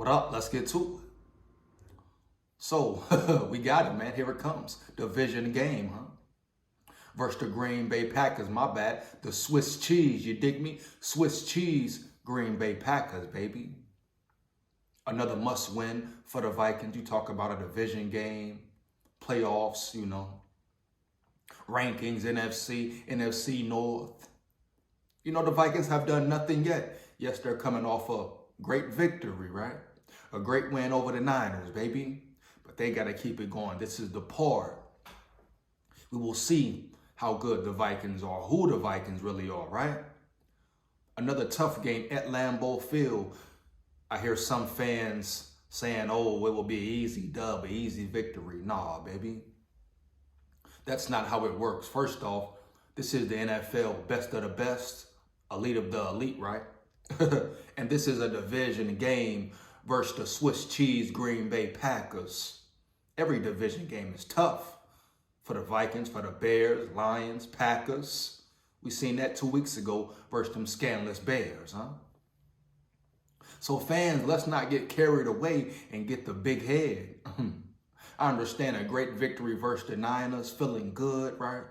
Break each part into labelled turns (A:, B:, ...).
A: What up? Let's get to it. So, we got it, man. Here it comes. Division game, huh? Versus the Green Bay Packers, my bad. The Swiss cheese, you dig me? Swiss cheese, Green Bay Packers, baby. Another must win for the Vikings. You talk about a division game, playoffs, rankings, NFC North. The Vikings have done nothing yet. Yes, they're coming off a great victory, right? A great win over the Niners, baby. But they got to keep it going. This is the part. We will see how good the Vikings are, who the Vikings really are, right? Another tough game at Lambeau Field. I hear some fans saying, oh, it will be an easy dub, an easy victory. Nah, baby. That's not how it works. First off, this is the NFL, best of the best, elite of the elite, right? And this is a division game versus the Swiss cheese Green Bay Packers. Every division game is tough for the Vikings, for the Bears, Lions, Packers. We seen that 2 weeks ago versus them scandalous Bears, huh? So fans, let's not get carried away and get the big head. I understand a great victory versus the Niners, feeling good, right?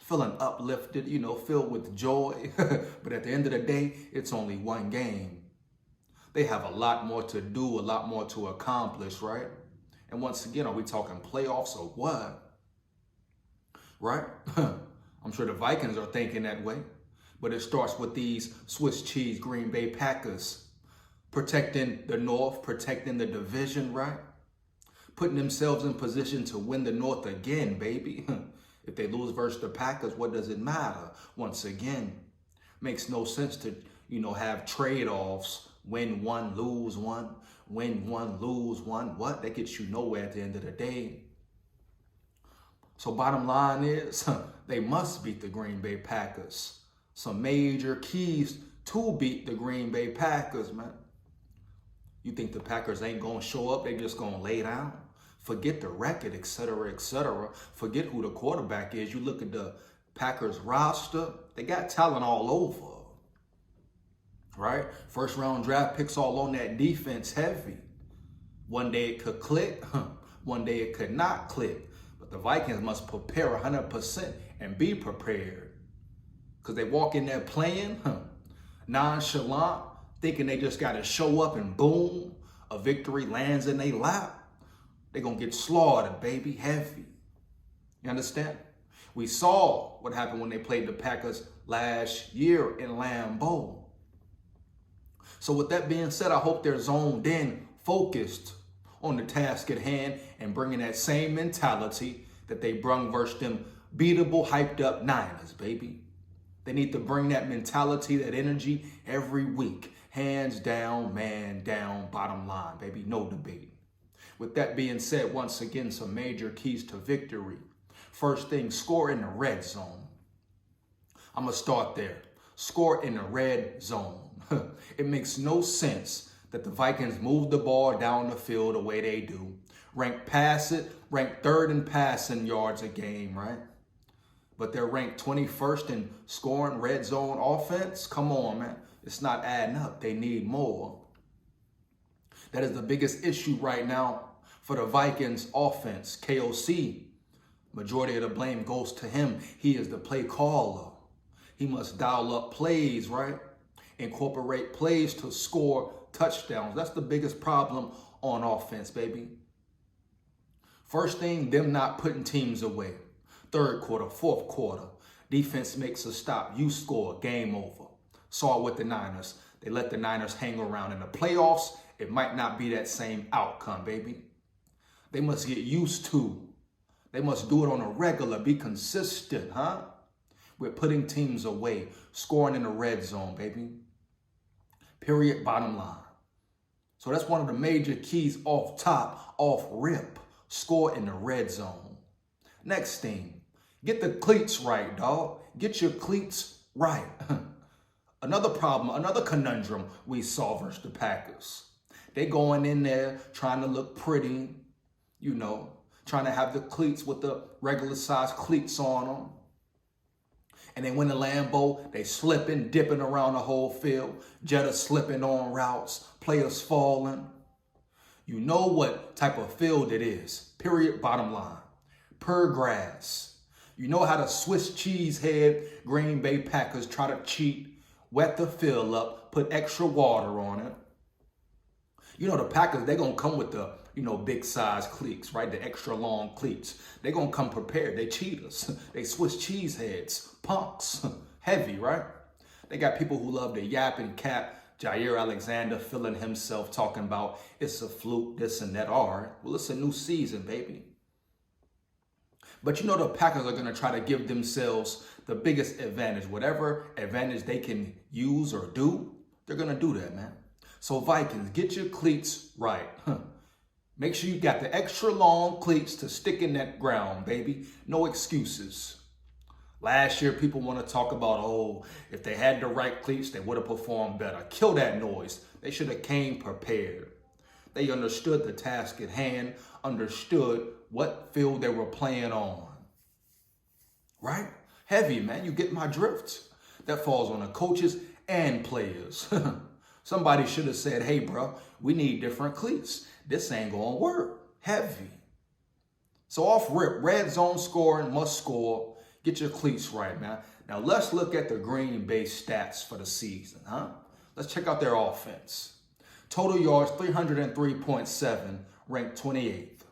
A: Feeling uplifted, filled with joy. But at the end of the day, it's only one game. They have a lot more to do, a lot more to accomplish, right? And once again, are we talking playoffs or what? Right? I'm sure the Vikings are thinking that way. But it starts with these Swiss cheese Green Bay Packers protecting the North, protecting the division, right? Putting themselves in position to win the North again, baby. If they lose versus the Packers, what does it matter? Once again, makes no sense to, have trade-offs. Win one, lose one. Win one, lose one. What? That gets you nowhere at the end of the day. So bottom line is, they must beat the Green Bay Packers. Some major keys to beat the Green Bay Packers, man. You think the Packers ain't going to show up? They just going to lay down? Forget the record, et cetera, et cetera. Forget who the quarterback is. You look at the Packers roster, they got talent all over, right? First round draft picks all on that defense heavy. One day it could click, one day it could not click. But the Vikings must prepare 100% and be prepared. Because they walk in there playing nonchalant, thinking they just got to show up and boom, a victory lands in their lap. They're going to get slaughtered, baby, heavy. You understand? We saw what happened when they played the Packers last year in Lambeau. So with that being said, I hope they're zoned in, focused on the task at hand and bringing that same mentality that they brung versus them beatable, hyped up Niners, baby. They need to bring that mentality, that energy every week. Hands down, man down, bottom line, baby. No debate. With that being said, once again, some major keys to victory. First thing, score in the red zone. I'm going to start there. Score in the red zone. It makes no sense that the Vikings move the ball down the field the way they do. Ranked third in passing yards a game, right? But they're ranked 21st in scoring red zone offense. Come on, man. It's not adding up. They need more. That is the biggest issue right now for the Vikings offense. KOC, majority of the blame goes to him. He is the play caller. He must dial up plays, right? Incorporate plays to score touchdowns. That's the biggest problem on offense, baby. First thing, them not putting teams away. Third quarter, fourth quarter, defense makes a stop. You score, game over. Saw it with the Niners. They let the Niners hang around. In the playoffs, it might not be that same outcome, baby. They must get used to. They must do it on a regular, be consistent, huh? We're putting teams away, scoring in the red zone, baby. Period, bottom line. So that's one of the major keys off top, off rip. Score in the red zone. Next thing, get the cleats right, dog. Get your cleats right. Another problem, another conundrum we saw versus the Packers. They going in there trying to look pretty, trying to have the cleats with the regular size cleats on them. And they win the Lambeau, they slipping, dipping around the whole field. Jetta slipping on routes, players falling. You know what type of field it is. Period, bottom line. Per grass. You know how the Swiss cheese head Green Bay Packers try to cheat, wet the field up, put extra water on it. You know the Packers, they're going to come with the, big size cleats, right? The extra long cleats. They're going to come prepared. They cheaters. They Swiss cheese heads, punks, heavy, right? They got people who love to yap and cap. Jair Alexander feeling himself talking about it's a fluke, this and that. All right, well, it's a new season, baby. But the Packers are going to try to give themselves the biggest advantage. Whatever advantage they can use or do, they're going to do that, man. So Vikings, get your cleats right. Make sure you got the extra long cleats to stick in that ground, baby. No excuses. Last year, people want to talk about, if they had the right cleats, they would have performed better. Kill that noise. They should have came prepared. They understood the task at hand, understood what field they were playing on. Right? Heavy, man. You get my drift? That falls on the coaches and players. Somebody should have said, hey, bro, we need different cleats. This ain't going to work. Heavy. So off rip, red zone scoring, must score. Get your cleats right, man. Now, let's look at the Green Bay stats for the season, huh? Let's check out their offense. Total yards, 303.7, ranked 28th.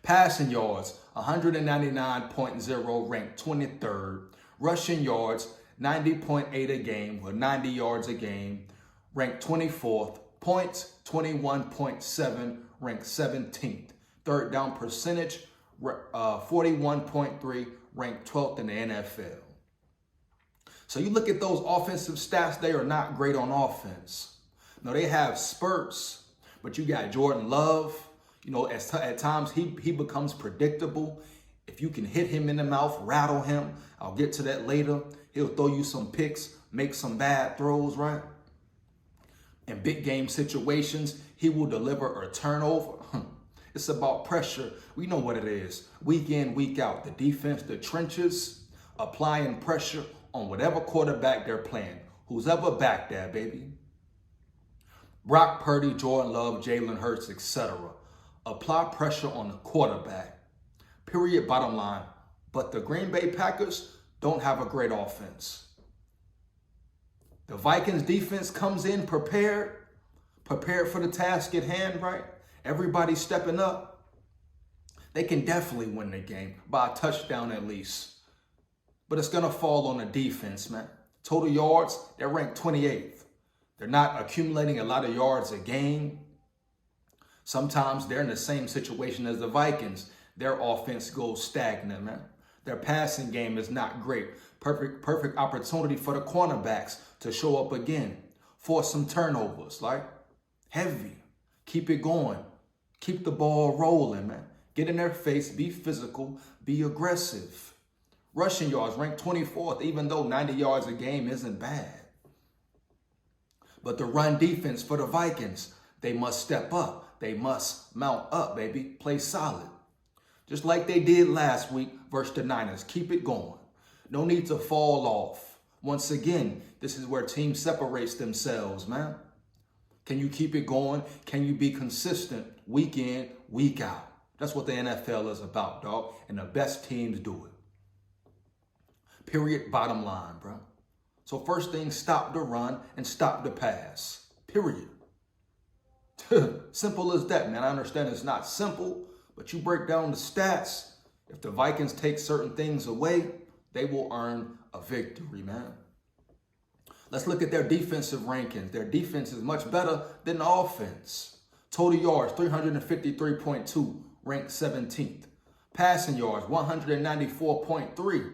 A: Passing yards, 199.0, ranked 23rd. Rushing yards, 90.8 a game, or 90 yards a game, ranked 24th. Points, 21.7, ranked 17th. Third down percentage, 41.3, ranked 12th in the NFL. So you look at those offensive stats, they are not great on offense. No, they have spurts, but you got Jordan Love. At times he becomes predictable. If you can hit him in the mouth, rattle him, I'll get to that later. He'll throw you some picks, make some bad throws, right? In big game situations, he will deliver a turnover. It's about pressure. We know what it is. Week in, week out. The defense, the trenches, applying pressure on whatever quarterback they're playing. Who's ever back there, baby. Brock Purdy, Jordan Love, Jalen Hurts, etc. Apply pressure on the quarterback. Period, bottom line. But the Green Bay Packers don't have a great offense. The Vikings defense comes in prepared for the task at hand, right? Everybody stepping up. They can definitely win the game by a touchdown at least. But it's going to fall on the defense, man. Total yards, they're ranked 28th. They're not accumulating a lot of yards a game. Sometimes they're in the same situation as the Vikings. Their offense goes stagnant, man. Their passing game is not great. Perfect opportunity for the cornerbacks to show up again. Force some turnovers, like heavy. Keep it going. Keep the ball rolling, man. Get in their face, be physical, be aggressive. Rushing yards ranked 24th, even though 90 yards a game isn't bad. But the run defense for the Vikings, they must step up. They must mount up, baby. Play solid. Just like they did last week versus the Niners. Keep it going. No need to fall off. Once again, this is where teams separates themselves, man. Can you keep it going? Can you be consistent week in, week out? That's what the NFL is about, dog. And the best teams do it. Period, bottom line, bro. So first thing, stop the run and stop the pass. Period. Simple as that, man. I understand it's not simple, but you break down the stats. If the Vikings take certain things away, they will earn a victory, man. Let's look at their defensive rankings. Their defense is much better than the offense. Total yards, 353.2, ranked 17th. Passing yards, 194.3.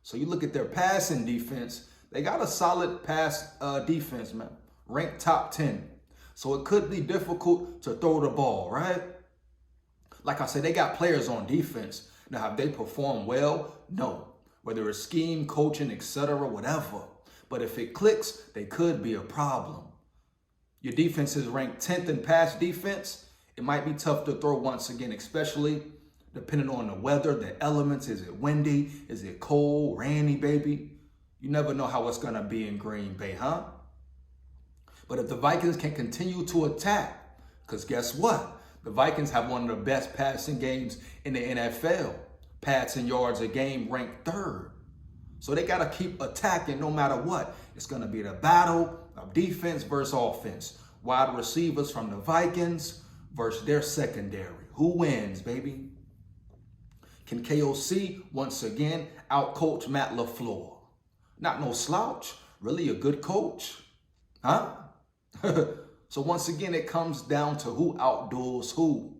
A: So you look at their passing defense, they got a solid pass defense, man. Ranked top 10. So it could be difficult to throw the ball, right? Like I said, they got players on defense. Now, have they performed well? No. Whether it's scheme, coaching, etc., whatever. But if it clicks, they could be a problem. Your defense is ranked 10th in pass defense. It might be tough to throw once again, especially depending on the weather, the elements. Is it windy? Is it cold, rainy, baby? You never know how it's going to be in Green Bay, huh? But if the Vikings can continue to attack, Because guess what? The Vikings have one of the best passing games in the NFL. Passing yards a game ranked third. So they got to keep attacking no matter what. It's going to be the battle of defense versus offense. Wide receivers from the Vikings versus their secondary. Who wins, baby? Can KOC once again outcoach Matt LaFleur? Not no slouch. Really a good coach. Huh? So once again, it comes down to who outdoes who.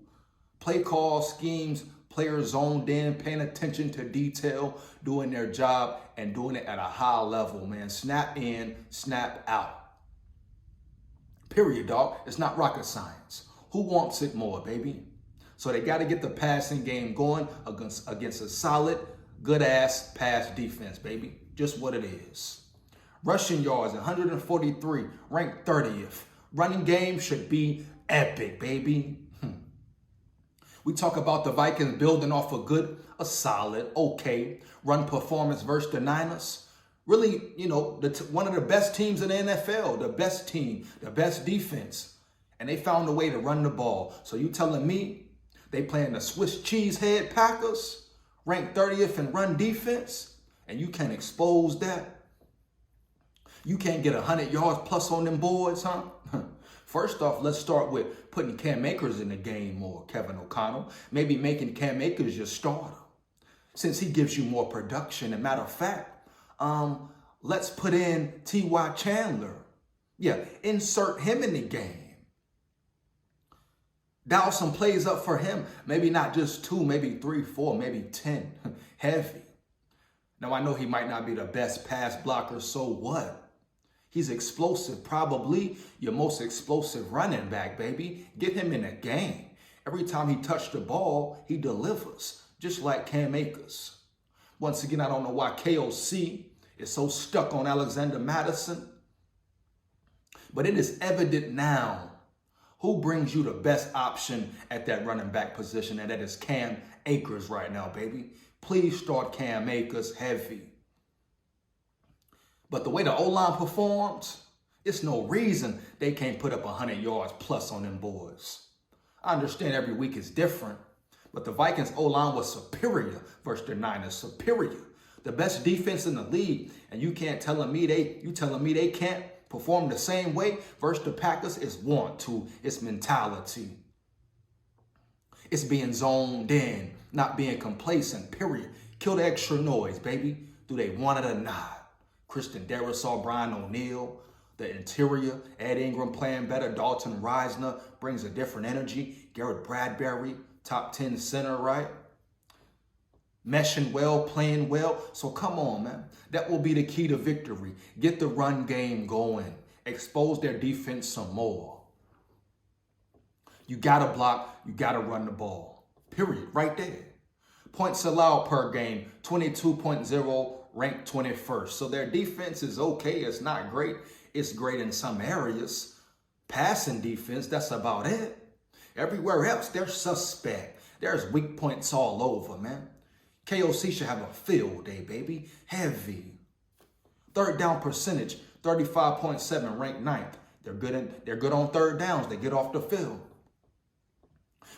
A: Play call, schemes, players zoned in, paying attention to detail, doing their job, and doing it at a high level, man. Snap in, snap out. Period, dog. It's not rocket science. Who wants it more, baby? So they got to get the passing game going against a solid, good-ass pass defense, baby. Just what it is. Rushing yards, 143, ranked 30th. Running game should be epic, baby. We talk about the Vikings building off a solid, okay run performance versus the Niners. Really, one of the best teams in the NFL, the best team, the best defense. And they found a way to run the ball. So you telling me they playing the Swiss cheese head Packers, ranked 30th in run defense, and you can't expose that? You can't get 100 yards plus on them boys, huh? First off, let's start with putting Cam Akers in the game more, Kevin O'Connell. Maybe making Cam Akers your starter, since he gives you more production. And matter of fact, let's put in T.Y. Chandler. Yeah, insert him in the game. Dial some plays up for him. Maybe not just 2, maybe 3, 4, maybe 10. Heavy. Now, I know he might not be the best pass blocker, so what? He's explosive, probably your most explosive running back, baby. Get him in a game. Every time he touches the ball, he delivers, just like Cam Akers. Once again, I don't know why KOC is so stuck on Alexander Madison, but it is evident now who brings you the best option at that running back position, and that is Cam Akers right now, baby. Please start Cam Akers heavy. But the way the O-line performs, it's no reason they can't put up 100 yards plus on them boys. I understand every week is different, but the Vikings O-line was superior versus the Niners, superior. The best defense in the league, and you telling me they can't perform the same way versus the Packers? Is want to, it's mentality. It's being zoned in, not being complacent, period. Kill the extra noise, baby. Do they want it or not? Christian Darrisaw, Brian O'Neill, the interior, Ed Ingram playing better, Dalton Reisner brings a different energy, Garrett Bradbury, top 10 center, right? Meshing well, playing well. So come on, man. That will be the key to victory. Get the run game going. Expose their defense some more. You got to block. You got to run the ball. Period. Right there. Points allowed per game, 22.0. Ranked 21st. So their defense is okay. It's not great. It's great in some areas. Passing defense, that's about it. Everywhere else, they're suspect. There's weak points all over, man. KOC should have a field day, baby. Heavy. Third down percentage, 35.7, ranked 9th. They're good on third downs. They get off the field.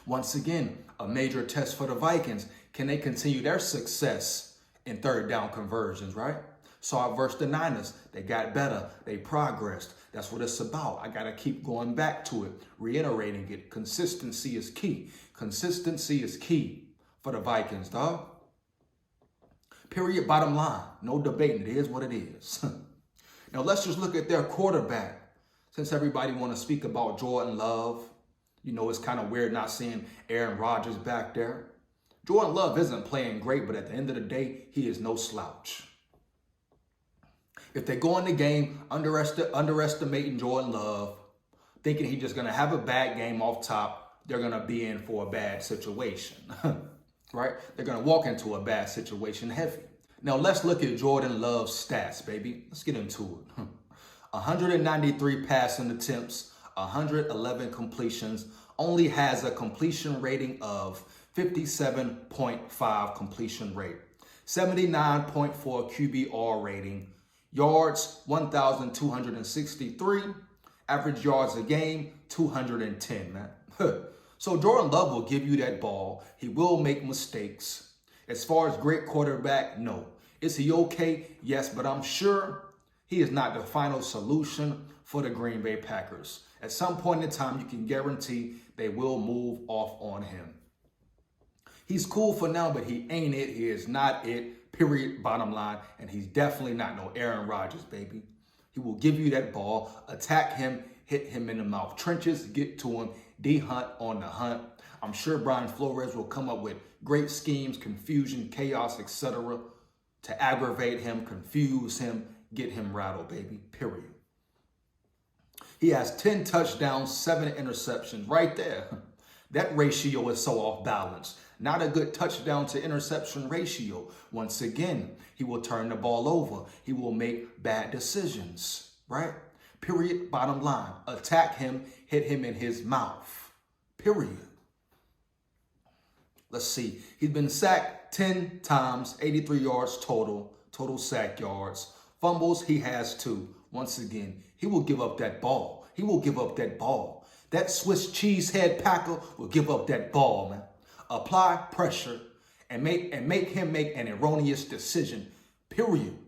A: Once again, a major test for the Vikings. Can they continue their success in third down conversions, right? Saw it versus the Niners. They got better. They progressed. That's what it's about. I got to keep going back to it, reiterating it. Consistency is key. Consistency is key for the Vikings, dog. Period, bottom line. No debating. It is what it is. Now, let's just look at their quarterback. Since everybody want to speak about Jordan Love, it's kind of weird not seeing Aaron Rodgers back there. Jordan Love isn't playing great, but at the end of the day, he is no slouch. If they go in the game underestimating Jordan Love, thinking he's just going to have a bad game off top, they're going to be in for a bad situation, right? They're going to walk into a bad situation heavy. Now, let's look at Jordan Love's stats, baby. Let's get into it. 193 passing attempts, 111 completions, only has a completion rating of 57.5 completion rate, 79.4 QBR rating, yards 1,263, average yards a game 210, man. So Jordan Love will give you that ball. He will make mistakes. As far as great quarterback, no. Is he okay? Yes, but I'm sure he is not the final solution for the Green Bay Packers. At some point in time, you can guarantee they will move off on him. He's cool for now, but he ain't it. He is not it, period, bottom line. And he's definitely not no Aaron Rodgers, baby. He will give you that ball, attack him, hit him in the mouth. Trenches, get to him. D-Hunt on the hunt. I'm sure Brian Flores will come up with great schemes, confusion, chaos, etc. to aggravate him, confuse him, get him rattled, baby, period. He has 10 touchdowns, 7 interceptions right there. That ratio is so off balance. Not a good touchdown to interception ratio. Once again, he will turn the ball over. He will make bad decisions, right? Period, bottom line. Attack him, hit him in his mouth, period. Let's see. He's been sacked 10 times, 83 yards total sack yards. Fumbles, he has 2. Once again, he will give up that ball. He will give up that ball. That Swiss cheese head Packer will give up that ball, man. Apply pressure and make him make an erroneous decision, period.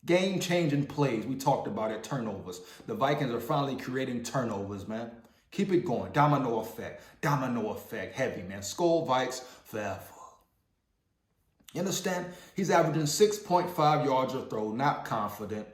A: Game-changing plays. We talked about it, turnovers. The Vikings are finally creating turnovers, man. Keep it going. Domino effect. Domino effect. Heavy, man. SKOL Vikes forever. You understand? He's averaging 6.5 yards a throw. Not confident.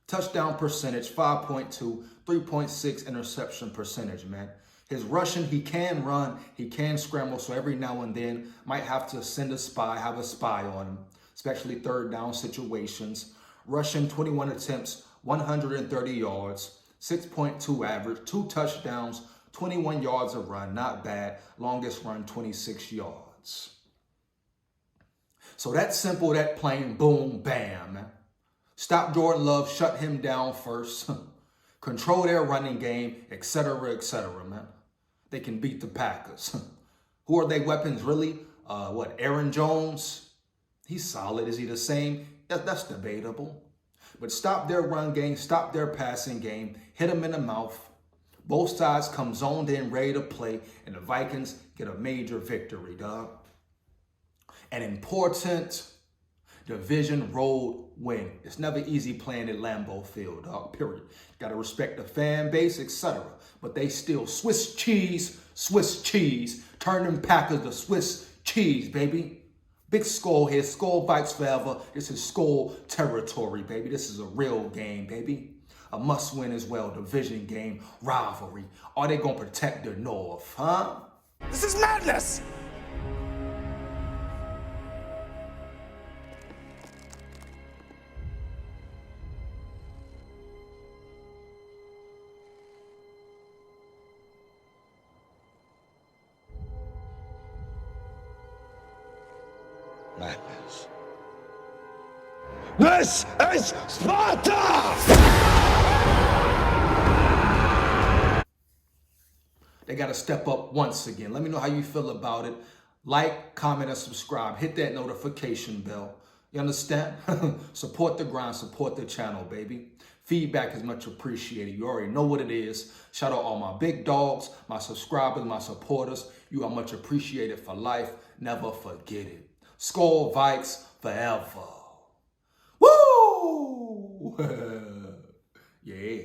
A: Touchdown percentage, 5.2. 3.6 interception percentage, man. His rushing, he can run. He can scramble. So every now and then, might have to send a spy, have a spy on him. Especially third down situations. Rushing 21 attempts, 130 yards. 6.2 average, 2 touchdowns, 21 yards a run, not bad. Longest run, 26 yards. So that's simple, that plain, boom, bam, man. Stop Jordan Love, shut him down first. Control their running game, etc., man. They can beat the Packers. Who are their weapons, really? Aaron Jones? He's solid. Is he the same? That's debatable. But stop their run game, stop their passing game, hit them in the mouth. Both sides come zoned in, ready to play, and the Vikings get a major victory, dog. An important division road win. It's never easy playing at Lambeau Field, dog, period. Got to respect the fan base, etc. But they still Swiss cheese. Turn them Packers to Swiss cheese, baby. Big SKOL here, SKOL Vikes forever. This is SKOL territory, baby. This is a real game, baby. A must-win as well, division game, rivalry. Are they going to protect the North, huh?
B: This is madness! Madness. This is Sparta!
A: They got to step up once again. Let me know how you feel about it. Like, comment, and subscribe. Hit that notification bell. You understand? Support the grind, support the channel, baby. Feedback is much appreciated. You already know what it is. Shout out all my big dogs, my subscribers, my supporters. You are much appreciated for life. Never forget it. SKOL Vikes forever. Woo! Yeah.